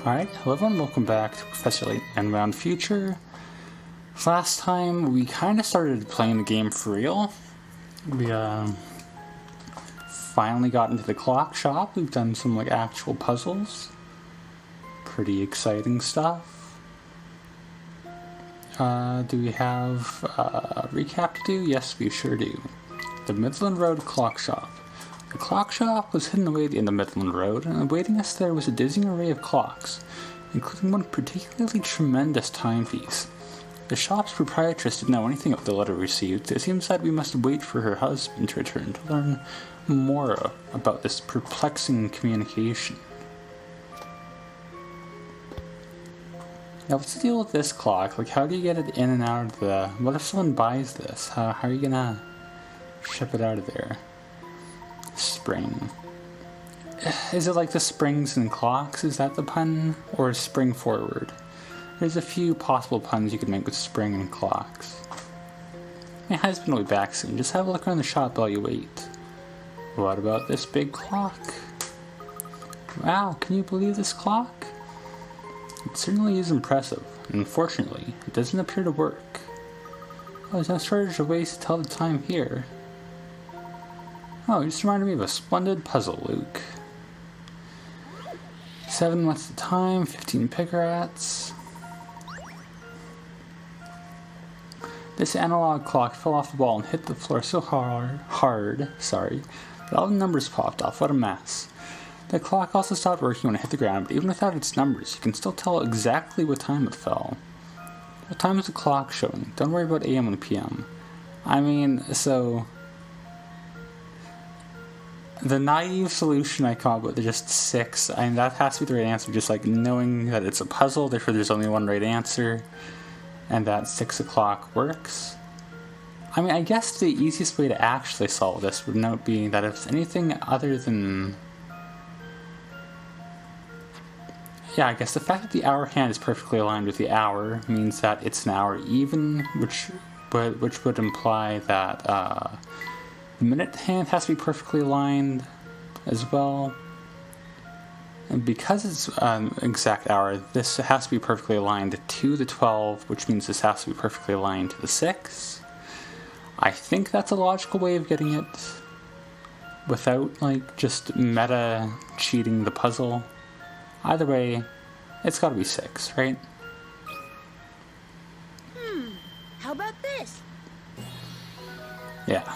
Alright, hello everyone, welcome back to Professor Layton Unwound Future. Last time we kind of started playing the game for real. We finally got into the clock shop. We've done some actual puzzles. Pretty exciting stuff. Do we have a recap to do? Yes, we sure do. The Midland Road Clock Shop. The clock shop was hidden away at the end of Midland Road, and awaiting us there was a dizzying array of clocks, including one particularly tremendous timepiece. The shop's proprietress didn't know anything of the letter received. It seems that we must wait for her husband to return to learn more about this perplexing communication. Now, what's the deal with this clock? How do you get it in and out of the... What if someone buys this? How are you gonna ship it out of there? Spring. Is it like the springs and clocks? Is that the pun? Or spring forward? There's a few possible puns you could make with spring and clocks. My husband will be back soon. Just have a look around the shop while you wait. What about this big clock? Wow, can you believe this clock? It certainly is impressive. Unfortunately, it doesn't appear to work. Oh, there's no shortage of ways to tell the time here. Oh, you just reminded me of a splendid puzzle, Luke. 7 what's the time, 15 picarats. This analog clock fell off the wall and hit the floor so hard, that all the numbers popped off. What a mess. The clock also stopped working when it hit the ground, but even without its numbers, you can still tell exactly what time it fell. What time is the clock showing? Don't worry about AM and PM. The naive solution I come up with is just 6. That has to be the right answer, just knowing that it's a puzzle, therefore there's only one right answer, and that 6 o'clock works. I guess the easiest way to actually solve this would not be that if it's anything other than... Yeah, I guess the fact that the hour hand is perfectly aligned with the hour means that it's an hour even, which would imply that, the minute hand has to be perfectly aligned as well. And because it's exact hour, this has to be perfectly aligned to the 12, which means this has to be perfectly aligned to the 6. I think that's a logical way of getting it without, just meta cheating the puzzle. Either way, it's gotta be 6, right? How about this? Yeah.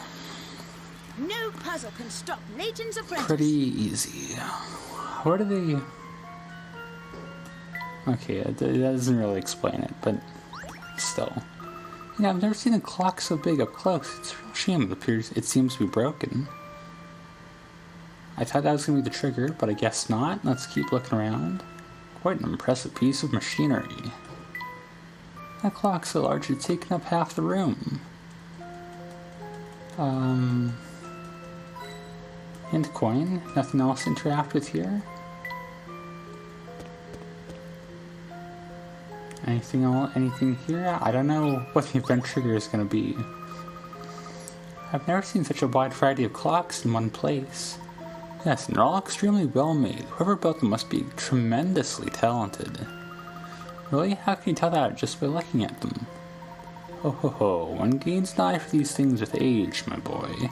No puzzle can stop Layton's apprentice. Pretty easy. Where do they... Okay, that doesn't really explain it, but still. Yeah, I've never seen a clock so big up close. It's a real shame. It seems to be broken. I thought that was going to be the trigger, but I guess not. Let's keep looking around. Quite an impressive piece of machinery. That clock's so large it's taken up half the room. Hint coin. Nothing else to interact with here. Anything here? I don't know what the event trigger is going to be. I've never seen such a wide variety of clocks in one place. Yes, and they're all extremely well made. Whoever built them must be tremendously talented. Really? How can you tell that just by looking at them? Ho ho ho, one gains an eye for these things with age, my boy.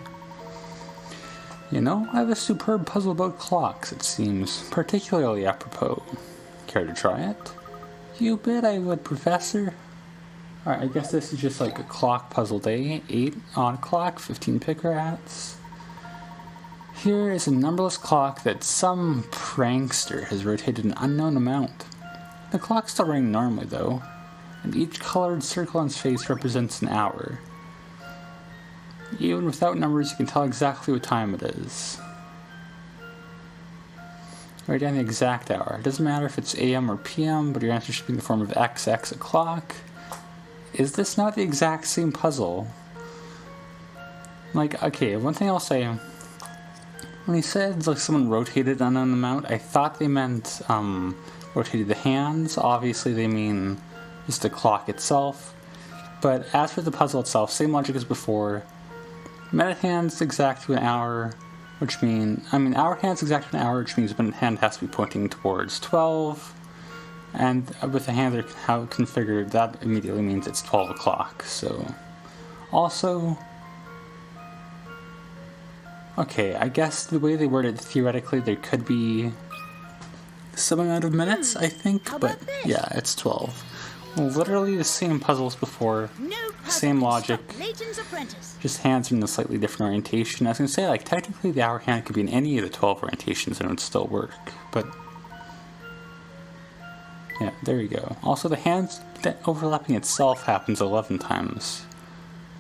You know, I have a superb puzzle about clocks, it seems, particularly apropos. Care to try it? You bet I would, Professor. Alright, I guess this is just a clock puzzle day. 8 on clock, 15 picarats. Here is a numberless clock that some prankster has rotated an unknown amount. The clock's still running normally, though, and each colored circle on its face represents an hour. Even without numbers, you can tell exactly what time it is. Write down the exact hour. It doesn't matter if it's AM or PM, but your answer should be in the form of XX o'clock. Is this not the exact same puzzle? Okay, one thing I'll say... When he said someone rotated an unknown amount, I thought they meant rotated the hands. Obviously they mean just the clock itself. But as for the puzzle itself, same logic as before. Minute hand's exact to an hour, which hour hand's exact to an hour, which means minute hand has to be pointing towards 12. And with the handler how configured, that immediately means it's 12 o'clock, so... Also... Okay, I guess the way they worded it, theoretically, there could be some amount of minutes, I think, but yeah, it's 12. Well, literally the same puzzles before, same logic, just hands are in a slightly different orientation. I was going to say, like, technically the hour hand could be in any of the 12 orientations and it would still work, but... Yeah, there you go. Also, the hands overlapping itself happens 11 times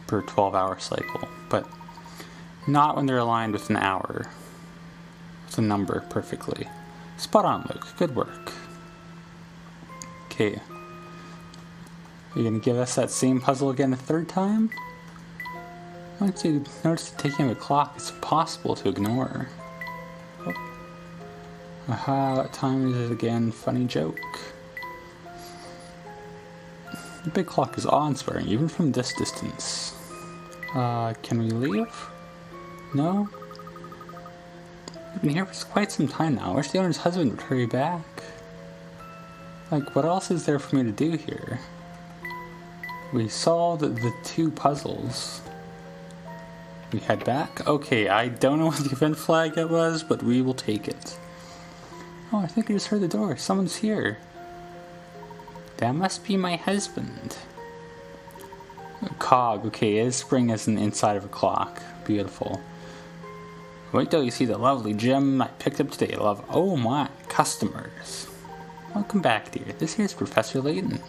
per 12-hour cycle, but not when they're aligned with an hour. With a number perfectly. Spot on, Luke. Good work. Okay. Are you going to give us that same puzzle again a third time? Once you notice the ticking of a clock, it's impossible to ignore. Oh. Aha, what time is it again? Funny joke. The big clock is awe-inspiring, even from this distance. Can we leave? No? We've been here for quite some time now. I wish the owner's husband would hurry back. Like, what else is there for me to do here? We solved the two puzzles. We head back? Okay, I don't know what the event flag it was, but we will take it. Oh, I think I just heard the door. Someone's here. That must be my husband. Cog. Okay, his spring is an inside of a clock. Beautiful. Wait till you see the lovely gem I picked up today, love. Oh my, customers. Welcome back, dear. This here's Professor Layton.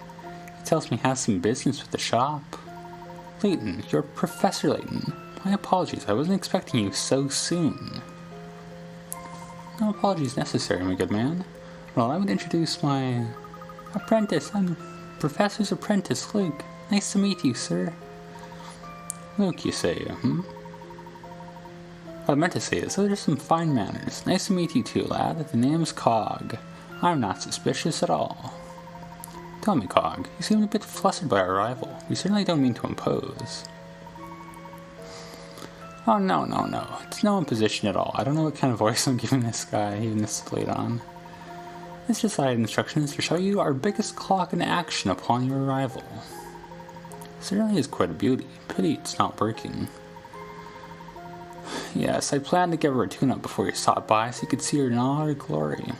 He tells me he has some business with the shop. Layton, you're Professor Layton. My apologies, I wasn't expecting you so soon. No apologies necessary, my good man. Well, I would introduce my apprentice. I'm Professor's apprentice, Luke. Nice to meet you, sir. Luke, you say, What I meant to say is, those are some fine manners. Nice to meet you too, lad. The name's Cog. I'm not suspicious at all. Tell me, Cog, you seem a bit flustered by our arrival. We certainly don't mean to impose. Oh, no. It's no imposition at all. I don't know what kind of voice I'm giving this guy, even this late on. It's just I had instructions to show you our biggest clock in action upon your arrival. Certainly is quite a beauty. Pity it's not working. Yes, I planned to give her a tune-up before you stopped by so you could see her in all her glory.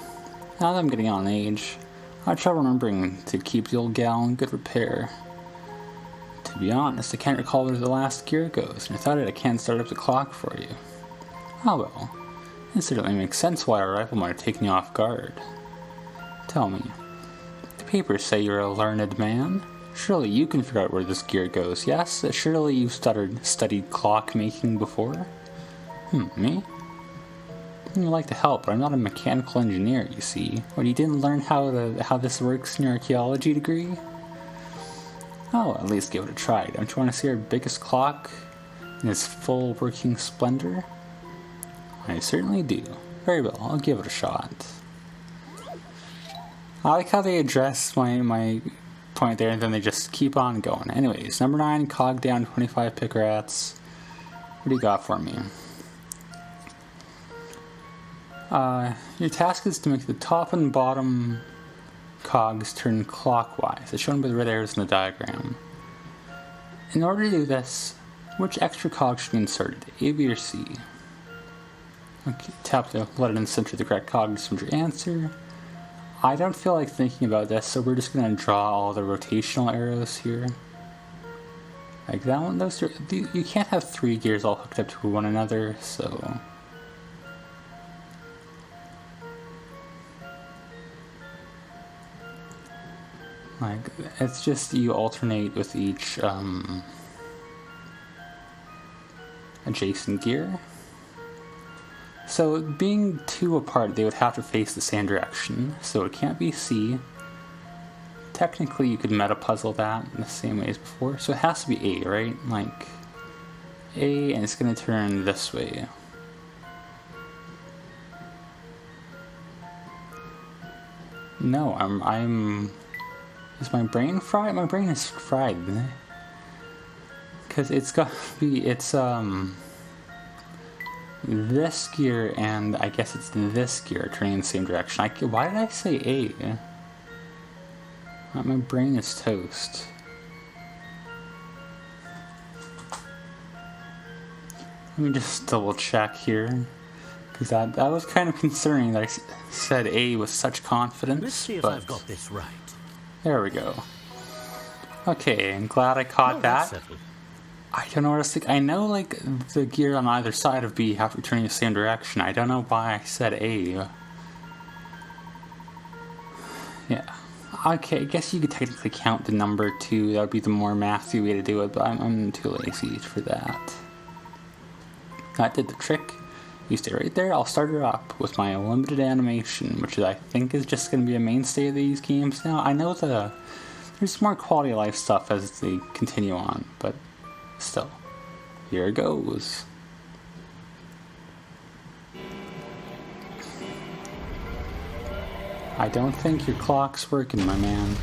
Now that I'm getting on in age, I have trouble remembering to keep the old gal in good repair. To be honest, I can't recall where the last gear goes, and I thought I can't start up the clock for you. Oh well, it certainly makes sense why our arrival might have taken you off guard. Tell me, the papers say you're a learned man. Surely you can figure out where this gear goes, yes? Surely you've studied clock-making before? Me? I'd like to help, but I'm not a mechanical engineer, you see. Or you didn't learn how this works in your archaeology degree? Oh, at least give it a try. Don't you want to see our biggest clock in its full working splendor? I certainly do. Very well, I'll give it a shot. I like how they address my point there and then they just keep on going. Anyways, number 9, Cog down 25 pick rats. What do you got for me? Your task is to make the top and bottom cogs turn clockwise, as shown by the red arrows in the diagram. In order to do this, which extra cog should be inserted, A, B, or C? Okay, tap to let it center the correct cogs from your answer. I don't feel like thinking about this, so we're just going to draw all the rotational arrows here. Like that one, those are, you can't have 3 gears all hooked up to one another, so... Like, it's just you alternate with each adjacent gear. So being 2 apart, they would have to face the same direction, so it can't be C. Technically you could meta puzzle that in the same way as before, so it has to be A, right? Like A, and it's going to turn this way. No, I'm is my brain fried? My brain is fried. Because it's got to be, this gear and I guess it's this gear turning in the same direction. Why did I say A? My brain is toast. Let me just double check here. Because that was kind of concerning that I said A with such confidence. Let's see if I've got this right. There we go. Okay, I'm glad I caught that. I don't know what to think. I know, like, the gear on either side of B have to turn in the same direction. I don't know why I said A. Yeah. Okay, I guess you could technically count the number 2. That would be the more mathy way to do it, but I'm too lazy for that. That did the trick. You stay right there, I'll start her up with my limited animation, which I think is just going to be a mainstay of these games now. I know there's more quality of life stuff as they continue on, but still, here it goes. I don't think your clock's working, my man.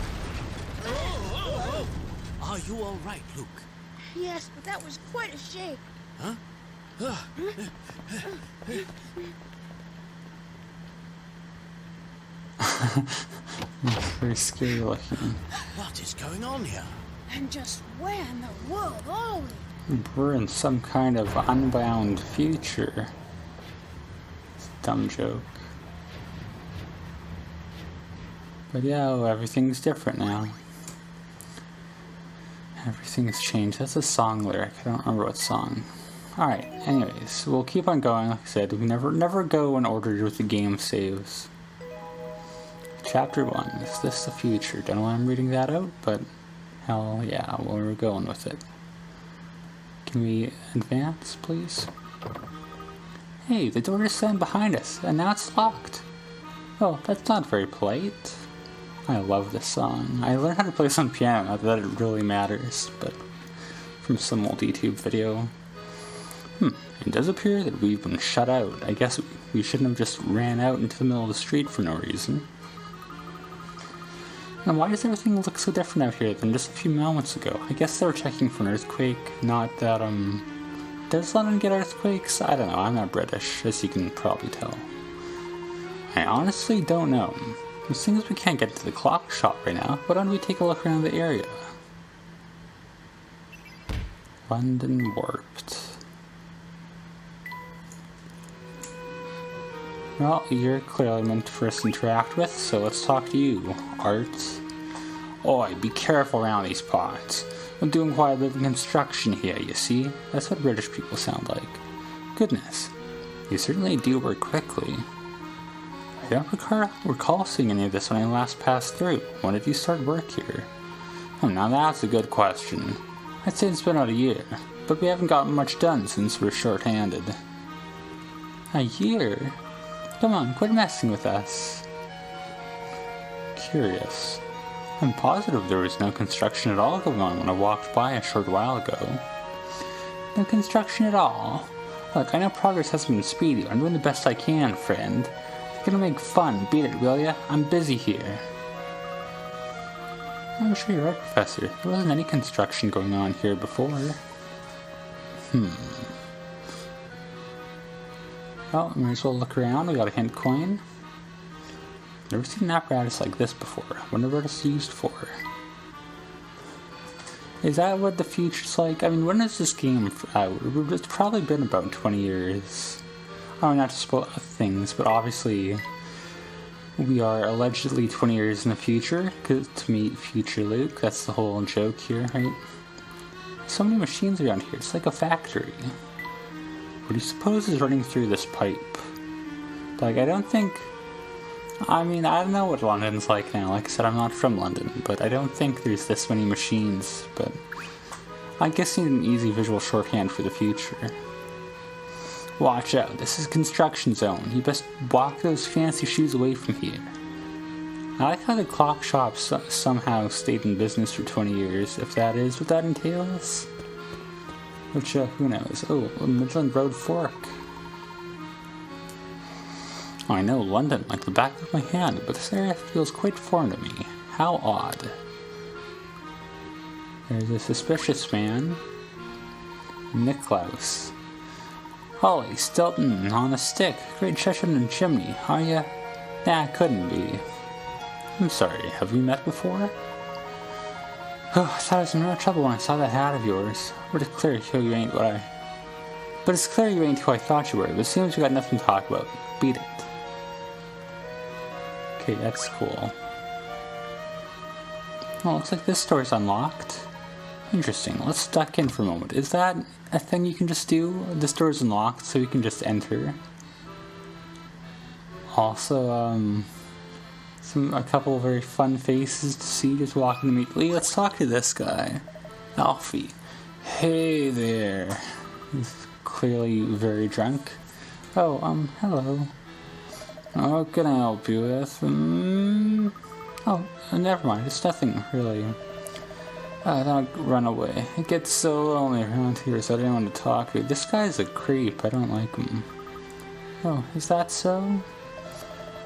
Are you all right, Luke? Yes, but that was quite a shake. Huh? It's very scary looking. What is going on here? And just where in the world are we? We're in some kind of unwound future. It's a dumb joke. But yeah, everything's different now. Everything's changed. That's a song lyric. I don't remember what song. Alright, anyways, we'll keep on going. Like I said, we never go in order with the game saves. Chapter 1. Is this the future? Don't know why I'm reading that out, but hell yeah, we're going with it. Can we advance, please? Hey, the door is slammed behind us, and now it's locked. Oh, that's not very polite. I love this song. I learned how to play this on piano, not that it really matters, but from some old YouTube video. It does appear that we've been shut out. I guess we shouldn't have just ran out into the middle of the street for no reason. And why does everything look so different out here than just a few moments ago? I guess they were checking for an earthquake, not that, does London get earthquakes? I don't know, I'm not British, as you can probably tell. I honestly don't know. Seeing as we can't get to the clock shop right now, why don't we take a look around the area? London warped. Well, you're clearly meant for us to interact with, so let's talk to you, Art. Oi, be careful around these parts. I'm doing quite a bit of construction here, you see? That's what British people sound like. Goodness, you certainly do work quickly. I don't recall seeing any of this when I last passed through. When did you start work here? Oh, now that's a good question. I'd say it's been about a year, but we haven't gotten much done since we're short-handed. A year? Come on, quit messing with us. Curious. I'm positive there was no construction at all going on when I walked by a short while ago. No construction at all? Look, I know progress hasn't been speedy. I'm doing the best I can, friend. If you're gonna make fun, beat it, will ya? I'm busy here. I'm sure you're right, Professor. There wasn't any construction going on here before. Well, might as well look around. We got a hint coin. Never seen an apparatus like this before. Wonder what it's used for. Is that what the future's like? I mean, when is this game out? It's probably been about 20 years. Oh, not to spoil things, but obviously we are allegedly 20 years in the future to meet future Luke. That's the whole joke here, right? So many machines around here. It's like a factory. What do you suppose is running through this pipe? Like, I don't know what London's like now. Like I said, I'm not from London, but I don't think there's this many machines, but I guess you need an easy visual shorthand for the future. Watch out, this is construction zone. You best walk those fancy shoes away from here. I like how the clock shop somehow stayed in business for 20 years, if that is what that entails. Which, who knows? Oh, Midland Road Fork. Oh, I know London like the back of my hand, but this area feels quite foreign to me. How odd. There's a suspicious man. Niklaus. Holly, Stilton, on a stick. Great Cheshire chimney, are ya? Nah, couldn't be. I'm sorry, have we met before? Oh, I thought I was in real trouble when I saw that hat of yours. But it's clear you ain't what I... But it's clear you ain't who I thought you were, but it seems we got nothing to talk about. Beat it. Okay, that's cool. Well, looks like this door's unlocked. Interesting. Let's duck in for a moment. Is that a thing you can just do? This door's unlocked, so you can just enter. Also, a couple of very fun faces to see just walking immediately. Let's talk to this guy. Alfie. Hey there. He's clearly very drunk. Oh, hello. What can I help you with? Oh, never mind. It's nothing, really. Don't run away. It gets so lonely around here, so I didn't want to talk to you. This guy's a creep. I don't like him. Oh, is that so?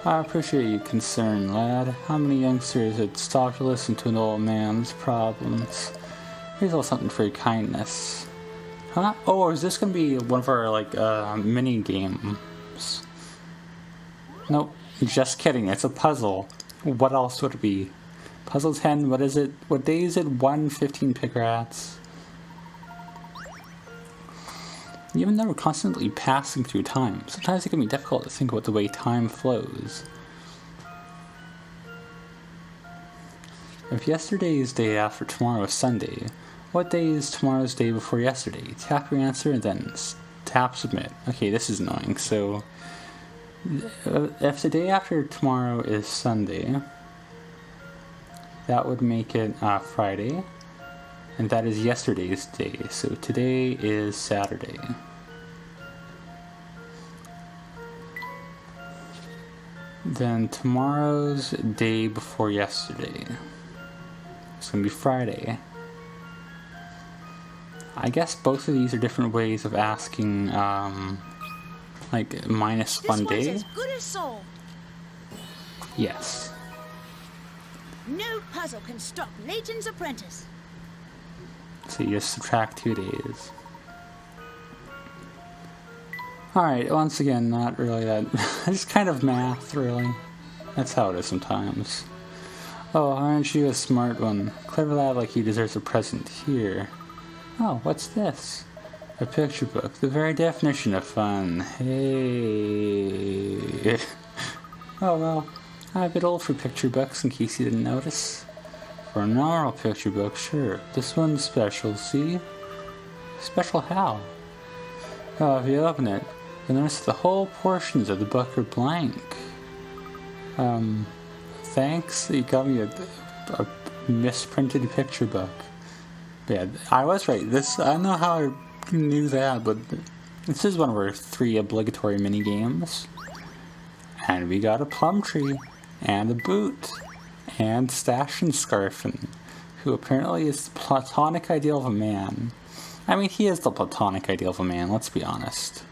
I appreciate your concern, lad. How many youngsters would stop to listen to an old man's problems? Here's a little something for your kindness. Huh? Oh, is this gonna be one of our, like, mini games? Nope. Just kidding. It's a puzzle. What else would it be? Puzzle 10, what is it? What day is it? 1:15 pick rats. Even though we're constantly passing through time, sometimes it can be difficult to think about the way time flows. If yesterday's day after tomorrow is Sunday, what day is tomorrow's day before yesterday? Tap your answer and then tap submit. Okay, this is annoying. So, if the day after tomorrow is Sunday, that would make it Friday. And that is yesterday's day, so today is Saturday. Then tomorrow's day before yesterday. It's gonna be Friday. I guess both of these are different ways of asking, like, minus one day. This one's as good as solved. Yes. No puzzle can stop Layton's apprentice. So you just subtract 2 days. Alright, once again, not really that... just kind of math, really. That's how it is sometimes. Oh, aren't you a smart one? Clever lad like you deserves a present here. Oh, what's this? A picture book. The very definition of fun. Hey... oh, well, I'm a bit old for picture books, in case you didn't notice. For a normal picture book, sure. This one's special, see? Special how? Oh, if you open it, you'll notice the whole portions of the book are blank. Thanks. You got me a misprinted picture book. Yeah, I was right. I don't know how I knew that, but this is one of our 3 obligatory mini games. And we got a plum tree, and a boot. And Stash and Scarfin, who apparently is the platonic ideal of a man. I mean, he is the platonic ideal of a man, let's be honest.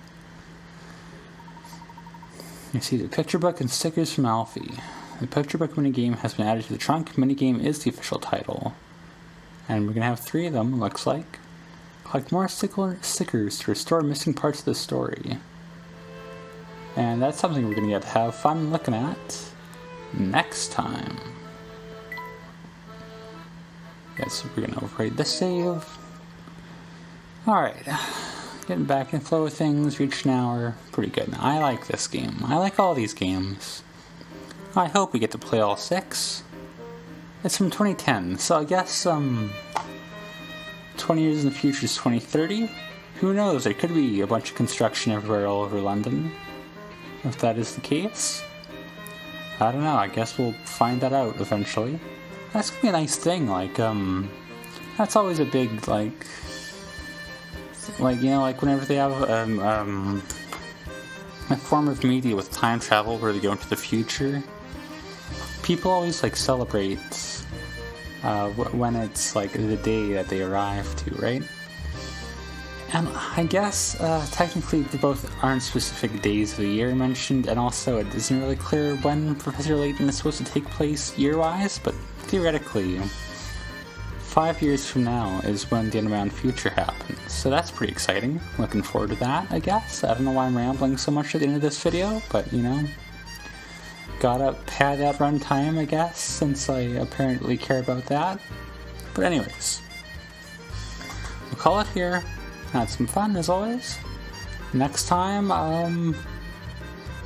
You see the picture book and stickers from Alfie. The picture book minigame has been added to the trunk. Minigame is the official title. And we're going to have 3 of them, looks like. Collect more stickers to restore missing parts of the story. And that's something we're going to get to have fun looking at next time. Yes, we're gonna override the save. Alright, getting back in the flow of things, reached an hour. Pretty good. I like this game. I like all these games. I hope we get to play all 6. It's from 2010, so I guess 20 years in the future is 2030. Who knows, there could be a bunch of construction everywhere all over London. If that is the case. I don't know, I guess we'll find that out eventually. That's gonna be a nice thing, like, that's always a big, like, you know, like, whenever they have, a form of media with time travel where they go into the future, people always, like, celebrate, when it's, like, the day that they arrive to, right? And I guess, technically, they both aren't specific days of the year mentioned, and also it isn't really clear when Professor Layton is supposed to take place year-wise, but theoretically, 5 years from now is when the unwound future happens. So that's pretty exciting. Looking forward to that, I guess. I don't know why I'm rambling so much at the end of this video, but, you know, gotta pad that runtime, I guess, since I apparently care about that. But anyways, we'll call it here. Had some fun as always. Next time,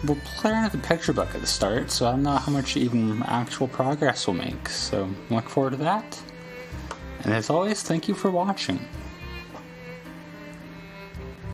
we'll play around with the picture book at the start, so I don't know how much even actual progress we'll make. So look forward to that. And as always, thank you for watching.